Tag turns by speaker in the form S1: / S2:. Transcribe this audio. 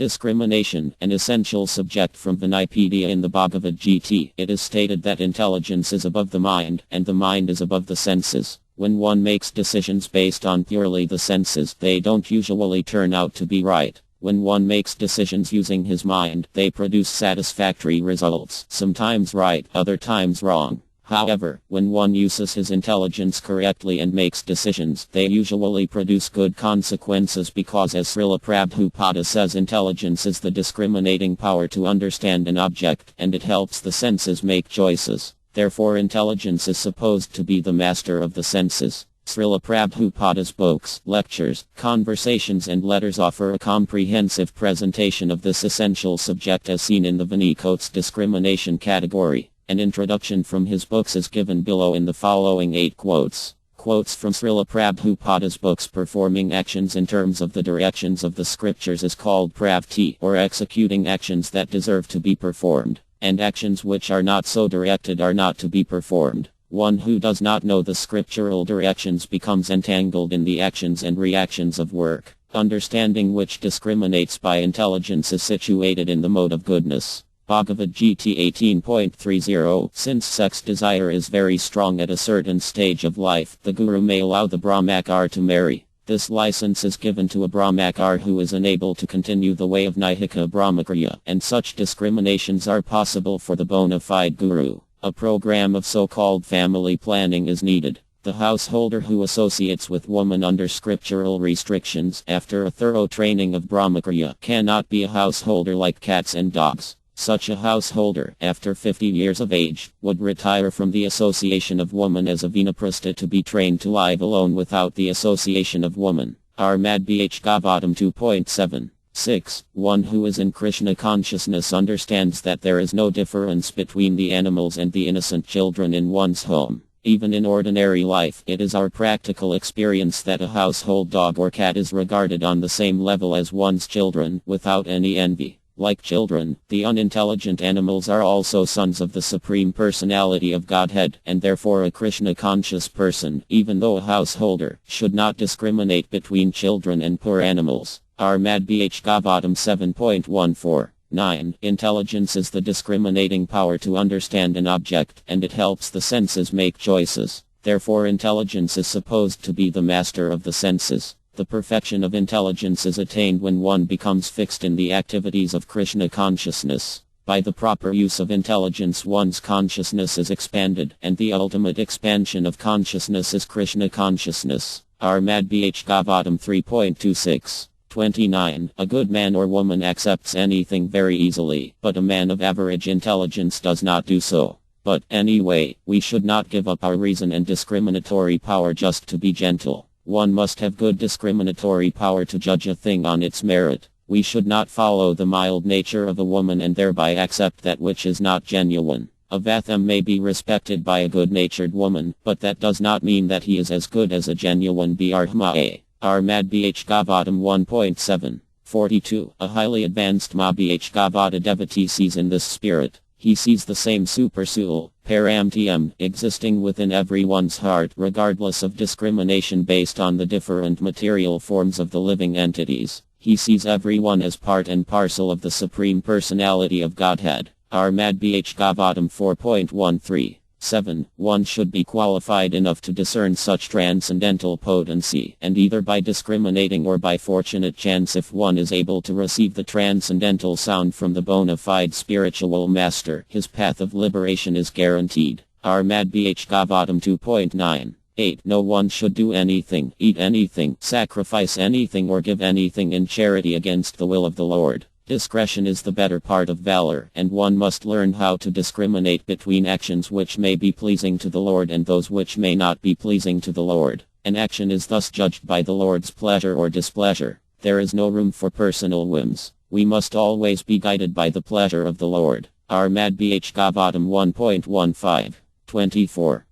S1: Discrimination, an essential subject from Vinaypedia in the Bhagavad Gita. It is stated that intelligence is above the mind, and the mind is above the senses. When one makes decisions based on purely the senses, they don't usually turn out to be right. When one makes decisions using his mind, they produce satisfactory results, sometimes right, other times wrong. However, when one uses his intelligence correctly and makes decisions, they usually produce good consequences because, as Srila Prabhupada says, intelligence is the discriminating power to understand an object, and it helps the senses make choices. Therefore, intelligence is supposed to be the master of the senses. Srila Prabhupada's books, lectures, conversations and letters offer a comprehensive presentation of this essential subject as seen in the Vinay's discrimination category. An introduction from his books is given below in the following 8 quotes. Quotes from Srila Prabhupada's books. Performing actions in terms of the directions of the scriptures is called pravti, or executing actions that deserve to be performed, and actions which are not so directed are not to be performed. One who does not know the scriptural directions becomes entangled in the actions and reactions of work. Understanding which discriminates by intelligence is situated in the mode of goodness. Bhagavad Gita 18.30. Since sex desire is very strong at a certain stage of life, the Guru may allow the Brahmachar to marry. This license is given to a Brahmachar who is unable to continue the way of Nihika Brahmacharya, and such discriminations are possible for the bona fide Guru. A program of so-called family planning is needed. The householder who associates with woman under scriptural restrictions after a thorough training of Brahmacharya cannot be a householder like cats and dogs. Such a householder, after 50 years of age, would retire from the association of woman as a Vinaprastha to be trained to live alone without the association of woman. Armad Bh Gavatam 2.7. 6. One who is in Krishna consciousness understands that there is no difference between the animals and the innocent children in one's home. Even in ordinary life, it is our practical experience that a household dog or cat is regarded on the same level as one's children, without any envy. Like children, the unintelligent animals are also sons of the Supreme Personality of Godhead, and therefore a Krishna-conscious person, even though a householder, should not discriminate between children and poor animals. Armad Bh Gavatam 7.14. 9. Intelligence is the discriminating power to understand an object, and it helps the senses make choices. Therefore, intelligence is supposed to be the master of the senses. The perfection of intelligence is attained when one becomes fixed in the activities of Krishna consciousness. By the proper use of intelligence, one's consciousness is expanded, and the ultimate expansion of consciousness is Krishna consciousness. Armad Bh Gavatam 3.26. 29. A good man or woman accepts anything very easily, but a man of average intelligence does not do so. But, anyway, we should not give up our reason and discriminatory power just to be gentle. One must have good discriminatory power to judge a thing on its merit. We should not follow the mild nature of a woman and thereby accept that which is not genuine. A Vatham may be respected by a good-natured woman, but that does not mean that he is as good as a genuine Brahmaya. Armad Bh Gavatam 1.7. 42. A highly advanced Bh Gavata devotee sees in this spirit. He sees the same supersoul, paramtm, existing within everyone's heart regardless of discrimination based on the different material forms of the living entities. He sees everyone as part and parcel of the Supreme Personality of Godhead. Armad Bh Gavatam 4.13. 7. One should be qualified enough to discern such transcendental potency, and either by discriminating or by fortunate chance, if one is able to receive the transcendental sound from the bona fide spiritual master, his path of liberation is guaranteed. Armad Bh Gavatam 2.9. 8. No one should do anything, eat anything, sacrifice anything or give anything in charity against the will of the Lord. Discretion is the better part of valor, and one must learn how to discriminate between actions which may be pleasing to the Lord and those which may not be pleasing to the Lord. An action is thus judged by the Lord's pleasure or displeasure. There is no room for personal whims. We must always be guided by the pleasure of the Lord. Armad Bh Gavatam 1.15. 24.